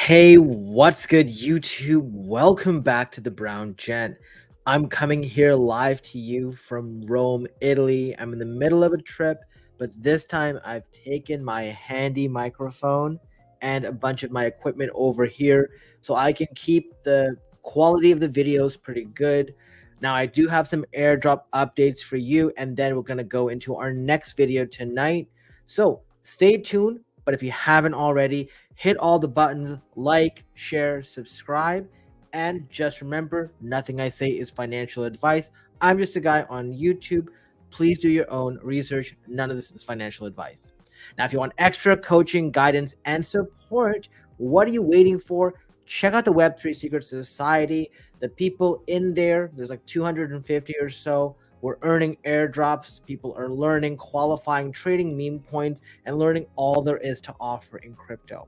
Hey, what's good, YouTube? Welcome back to the Brown Gent. I'm coming here live to you from Rome, Italy. I'm in the middle of a trip, but this time I've taken my handy microphone and a bunch of my equipment over here so I can keep the quality of the videos pretty good. Now, I do have some airdrop updates for you, and then we're going to go into our next video tonight. So stay tuned, but if you haven't already, hit all the buttons, like, share, subscribe, and just remember, nothing I say is financial advice. I'm just a guy on YouTube. Please do your own research. None of this is financial advice. Now, if you want extra coaching, guidance, and support, what are you waiting for? Check out the Web3 Secret Society. The people in there's like 250 or so. We're earning airdrops. People are learning, qualifying, trading meme coins, and learning all there is to offer in crypto.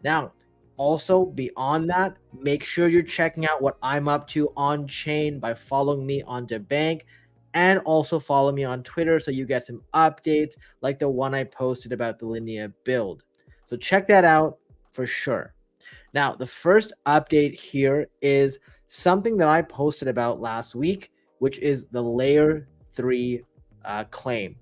Now, also beyond that, make sure you're checking out what I'm up to on chain by following me on the bank, and also follow me on Twitter so you get some updates like the one I posted about the Linea build. So check that out for sure. Now, the first update here is something that I posted about last week, which is the layer 3 claim.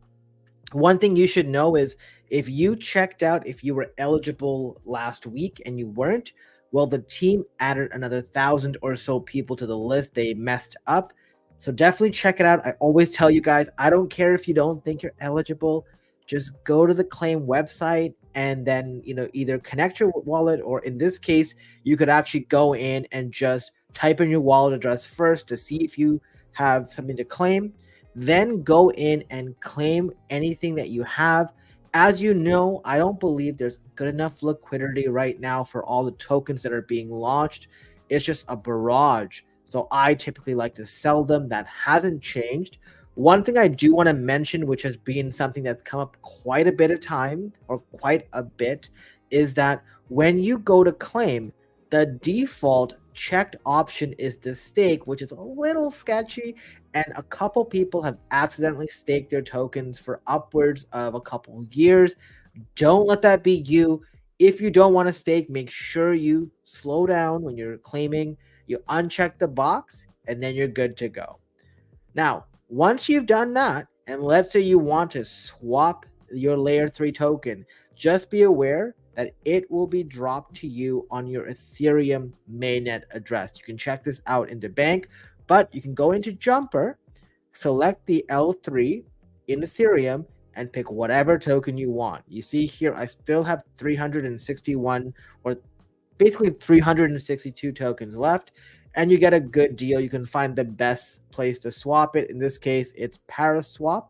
One thing you should know is if you checked out if you were eligible last week and you weren't, well, the team added another 1,000 or so people to the list. They messed up. So definitely check it out. I always tell you guys, I don't care if you don't think you're eligible. Just go to the claim website and then, either connect your wallet, or in this case, you could actually go in and just type in your wallet address first to see if you have something to claim. Then go in and claim anything that you have. As you know, I don't believe there's good enough liquidity right now for all the tokens that are being launched. It's just a barrage. So I typically like to sell them. That hasn't changed. One thing I do want to mention, which has been something that's come up quite a bit of time, or quite a bit, is that when you go to claim, the default checked option is to stake, which is a little sketchy. And a couple people have accidentally staked their tokens for upwards of a couple years. Don't let that be you. If you don't want to stake, make sure you slow down when you're claiming. You uncheck the box, and then you're good to go. Now, once you've done that, and let's say you want to swap your layer 3 token, just be aware that it will be dropped to you on your Ethereum mainnet address. You can check this out in the bank, but you can go into Jumper, select the L3 in Ethereum, and pick whatever token you want. You see here, I still have 361, or basically 362 tokens left, and you get a good deal. You can find the best place to swap it. In this case, it's Paraswap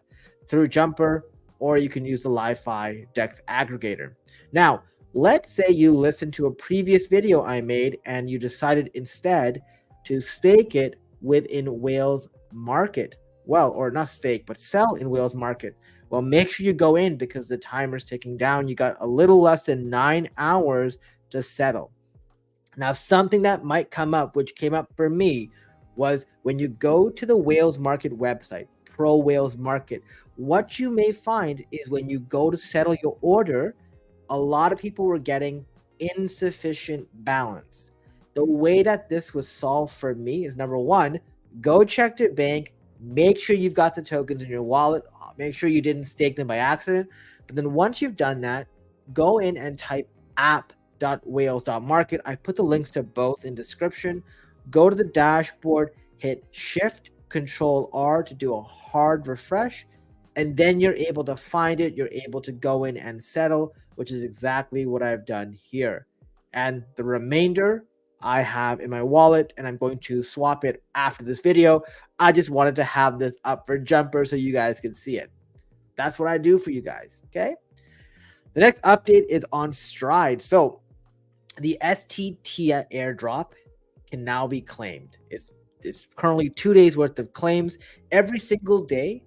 through Jumper, or you can use the Li-Fi DEX aggregator. Now, let's say you listened to a previous video I made and you decided instead to stake it within Whales Market. Well, or not stake, but sell in Whales Market. Well, make sure you go in because the timer's ticking down. You got a little less than 9 hours to settle. Now, something that might come up, which came up for me, was when you go to the Whales Market website, Pro Whales Market, what you may find is when you go to settle your order, a lot of people were getting insufficient balance. The way that this was solved for me is, number one, go check the bank, make sure you've got the tokens in your wallet, make sure you didn't stake them by accident. But then once you've done that, go in and type app.whales.market. I put the links to both in description. Go to the dashboard, hit Shift Control R to do a hard refresh, and then you're able to find it. You're able to go in and settle, which is exactly what I've done here. And the remainder I have in my wallet, and I'm going to swap it after this video. I just wanted to have this up for Jumper so you guys can see it. That's what I do for you guys, okay? The next update is on STRD. So the STT airdrop can now be claimed. It's currently 2 days worth of claims every single day.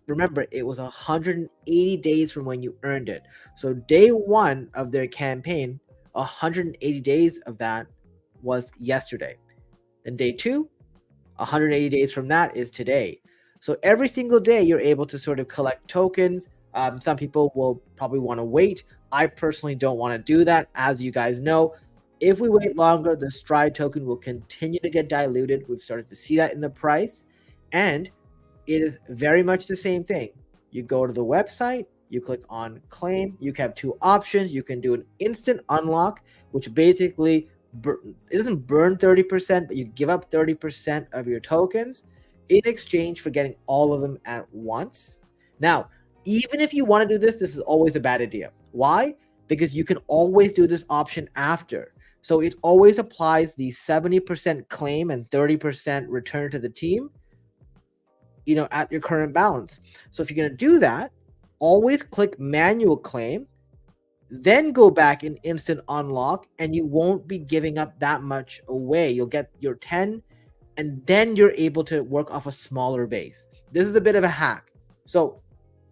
Remember, it was 180 days from when you earned it. So day one of their campaign, 180 days of that was yesterday. Then day two, 180 days from that is today. So every single day you're able to sort of collect tokens. Some people will probably want to wait. I personally don't want to do that. As you guys know, If we wait longer, the STRD token will continue to get diluted. We've started to see that in the price. And it is very much the same thing. You go to the website, you click on claim. You can have two options. You can do an instant unlock, which basically it doesn't burn 30%, but you give up 30% of your tokens in exchange for getting all of them at once. Now, even if you want to do this, this is always a bad idea. Why? Because you can always do this option after. So it always applies the 70% claim and 30% return to the team, at your current balance. So if you're going to do that, always click manual claim, then go back in instant unlock, and you won't be giving up that much away. You'll get your 10, and then you're able to work off a smaller base. This is a bit of a hack. So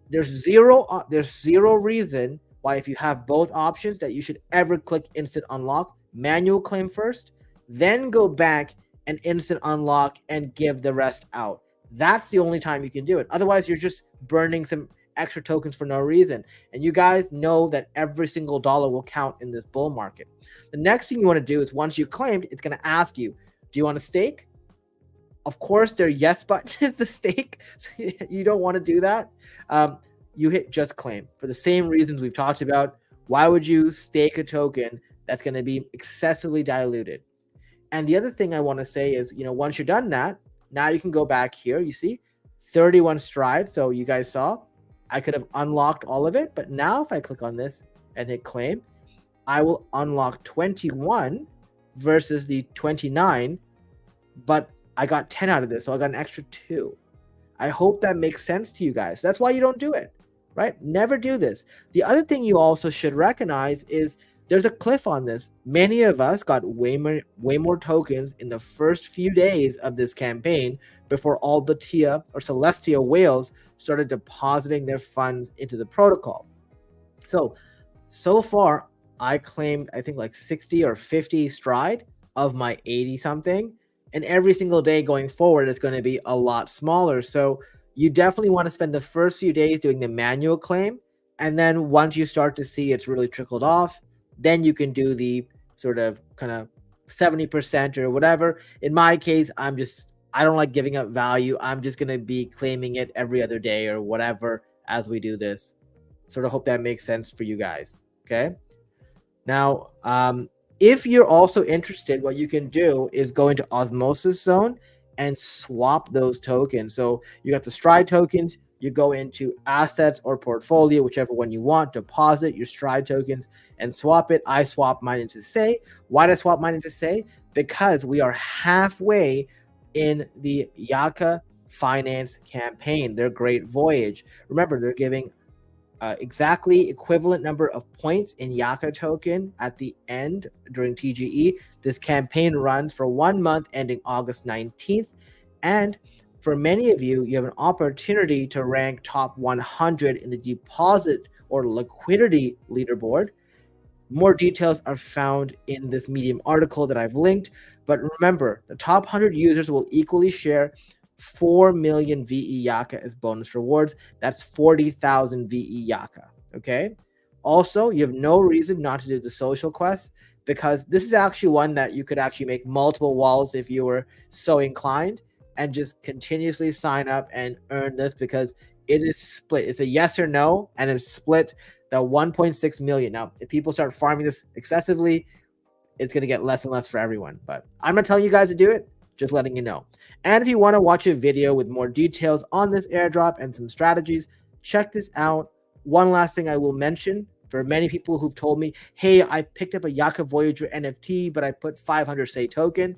there's zero reason why, if you have both options, that you should ever click instant unlock. Manual claim first, then go back and instant unlock and give the rest out. That's the only time you can do it. Otherwise, you're just burning some extra tokens for no reason. And you guys know that every single dollar will count in this bull market. The next thing you want to do is, once you claimed, it's going to ask you, do you want to stake? Of course, their yes button is the stake. So you don't want to do that. You hit just claim for the same reasons we've talked about. Why would you stake a token that's going to be excessively diluted? And the other thing I want to say is, once you're done that, now you can go back here. You see 31 STRD. So you guys saw I could have unlocked all of it. But now if I click on this and hit claim, I will unlock 21 versus the 29. But I got 10 out of this. So I got an extra 2. I hope that makes sense to you guys. That's why you don't do it, right? Never do this. The other thing you also should recognize is there's a cliff on this. Many of us got way more tokens in the first few days of this campaign before all the TIA or Celestia whales started depositing their funds into the protocol. So far, I claimed, I think, like 60 or 50 STRD of my 80 something. And every single day going forward is going to be a lot smaller. So you definitely want to spend the first few days doing the manual claim. And then once you start to see it's really trickled off, then you can do the sort of kind of 70% or whatever. In my case, I don't like giving up value. I'm just going to be claiming it every other day or whatever as we do this. Sort of hope that makes sense for you guys. Okay. Now, if you're also interested, what you can do is go into Osmosis Zone and swap those tokens. So you got the STRD tokens. You go into assets or portfolio, whichever one you want, deposit your STRD tokens and swap it. I swap mine into Say. Why did I swap mine into Say? Because we are halfway in the Yaka Finance campaign, their Great Voyage. Remember, they're giving exactly equivalent number of points in Yaka token at the end during TGE. This campaign runs for 1 month ending August 19th. And for many of you, you have an opportunity to rank top 100 in the deposit or liquidity leaderboard. More details are found in this Medium article that I've linked. But remember, the top 100 users will equally share 4 million VE Yaka as bonus rewards. That's 40,000 VE Yaka. Okay. Also, you have no reason not to do the social quest, because this is actually one that you could actually make multiple walls if you were so inclined, and just continuously sign up and earn this, because it is split. It's a yes or no, and it's split the 1.6 million. Now, if people start farming this excessively, it's going to get less and less for everyone. But I'm not telling you guys to do it, just letting you know. And if you want to watch a video with more details on this airdrop and some strategies, check this out. One last thing I will mention, for many people who've told me, hey, I picked up a Yaka Voyager NFT, but I put 500 Say token.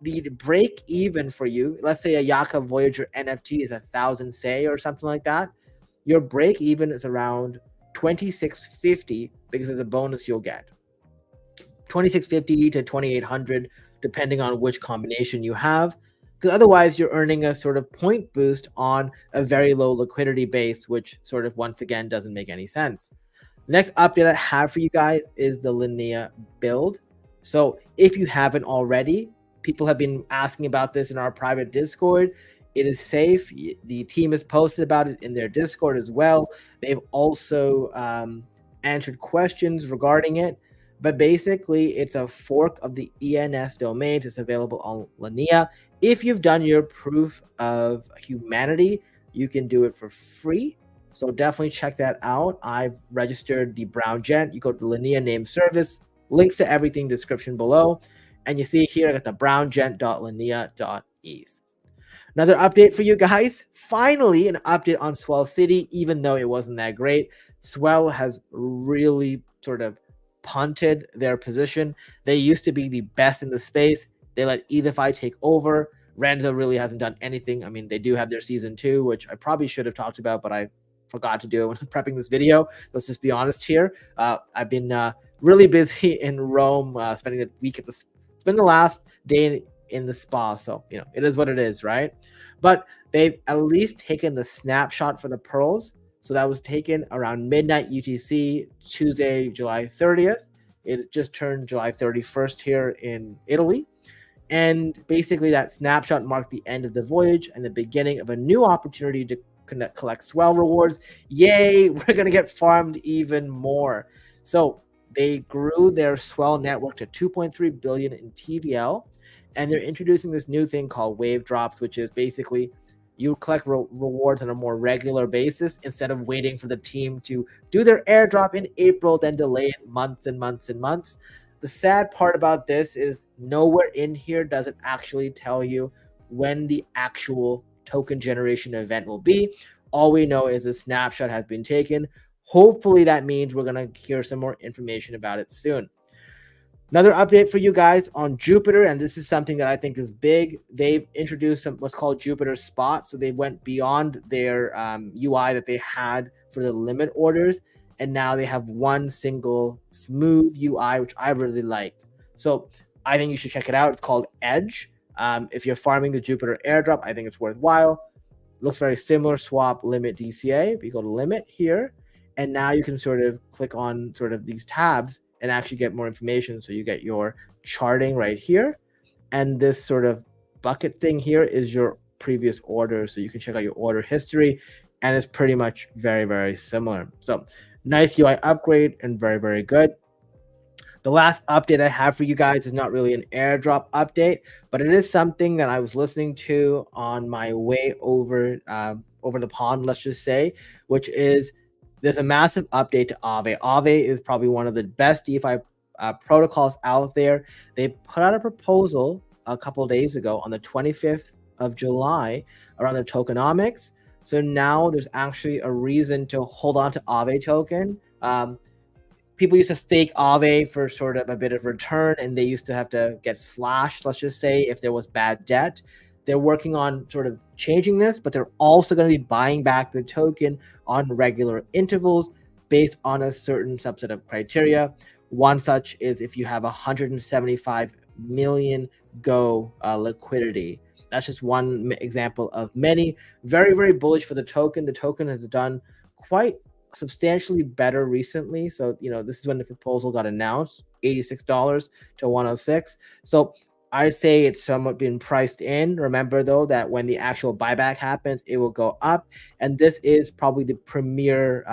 The break even for you, let's say a Yaka Voyager NFT is 1,000 Say or something like that, your break even is around 2650 because of the bonus you'll get. 2650 to 2800, depending on which combination you have, because otherwise you're earning a sort of point boost on a very low liquidity base, which sort of once again doesn't make any sense. The next update I have for you guys is the Linea build. So if you haven't already, people have been asking about this in our private Discord. It is safe. The team has posted about it in their Discord as well. They've also answered questions regarding it. but basically it's a fork of the ENS domains. It's available on Linea. If you've done your proof of humanity, you can do it for free. So definitely check that out. I've registered the Brown Gent. You go to the Linea name service, links to everything description below. And you see here, I got the browngent.linea.eth. Another update for you guys. Finally, an update on Swell City, even though it wasn't that great. Swell has really sort of punted their position. They used to be the best in the space. They let ETHFi take over. Renzo really hasn't done anything. I mean, they do have their season 2, which I probably should have talked about, but I forgot to do it when prepping this video. Let's just be honest here. I've been really busy in Rome, spending the week it's been the last day in the spa, so it is what it is, right? But they've at least taken the snapshot for the pearls. So that was taken around midnight UTC, Tuesday, July 30th. It just turned July 31st here in Italy. And basically that snapshot marked the end of the voyage and the beginning of a new opportunity to collect Swell rewards. Yay, we're going to get farmed even more. So they grew their Swell network to 2.3 billion in TVL, and they're introducing this new thing called wave drops, which is basically you collect rewards on a more regular basis instead of waiting for the team to do their airdrop in April, then delay it months and months and months. The sad part about this is nowhere in here does it actually tell you when the actual token generation event will be. All we know is a snapshot has been taken. Hopefully that means we're going to hear some more information about it soon. Another update for you guys on Jupiter, and this is something that I think is big. They've introduced what's called Jupiter Spot, so they went beyond their UI that they had for the limit orders, and now they have one single smooth UI, which I really like. So I think you should check it out. It's called Edge. If you're farming the Jupiter airdrop, I think it's worthwhile. Looks very similar, swap, limit, DCA. You go to limit here, and now you can sort of click on sort of these tabs and actually get more information. So you get your charting right here. And this sort of bucket thing here is your previous order. So you can check out your order history, and it's pretty much very, very similar. So nice UI upgrade and very, very good. The last update I have for you guys is not really an airdrop update, but it is something that I was listening to on my way over the pond, let's just say, which is there's a massive update to Aave. Aave is probably one of the best DeFi protocols out there. They put out a proposal a couple of days ago on the 25th of July around the tokenomics. So now there's actually a reason to hold on to Aave token. People used to stake Aave for sort of a bit of return, and they used to have to get slashed, let's just say, if there was bad debt. They're working on sort of changing this, but they're also going to be buying back the token on regular intervals based on a certain subset of criteria. One such is if you have 175 million Go liquidity. That's just one example of many. Very, very bullish for the token. The token has done quite substantially better recently. So, this is when the proposal got announced, $86 to 106. So I'd say it's somewhat been priced in. Remember, though, that when the actual buyback happens, it will go up. And this is probably the premier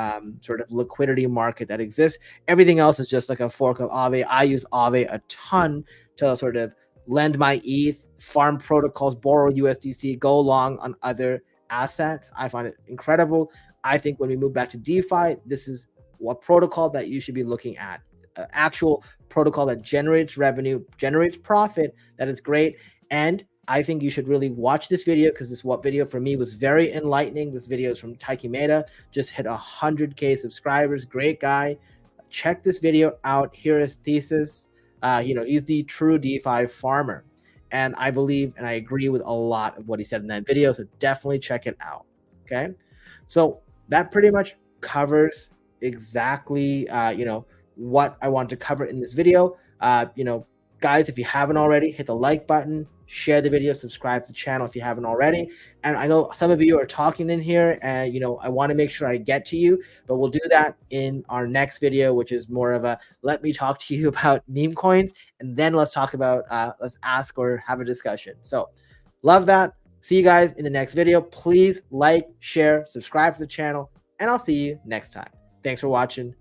sort of liquidity market that exists. Everything else is just like a fork of Aave. I use Aave a ton to sort of lend my ETH, farm protocols, borrow USDC, go long on other assets. I find it incredible. I think when we move back to DeFi, this is what protocol that you should be looking at. Actual protocol that generates revenue, generates profit. That is great. And I think you should really watch this video because this video for me was very enlightening. This video is from Taiki Meta, just hit 100K subscribers. Great guy. Check this video out. Hear his thesis. He's the true DeFi farmer. And I believe and I agree with a lot of what he said in that video. So definitely check it out. Okay. So that pretty much covers exactly, what I want to cover in this video. Guys, if you haven't already, hit the like button, share the video, subscribe to the channel if you haven't already. And I know some of you are talking in here, and I want to make sure I get to you, but we'll do that in our next video, which is more of a let me talk to you about meme coins, and then let's talk about let's ask or have a discussion. So love that. See you guys in the next video. Please like, share, subscribe to the channel, and I'll see you next time. Thanks for watching.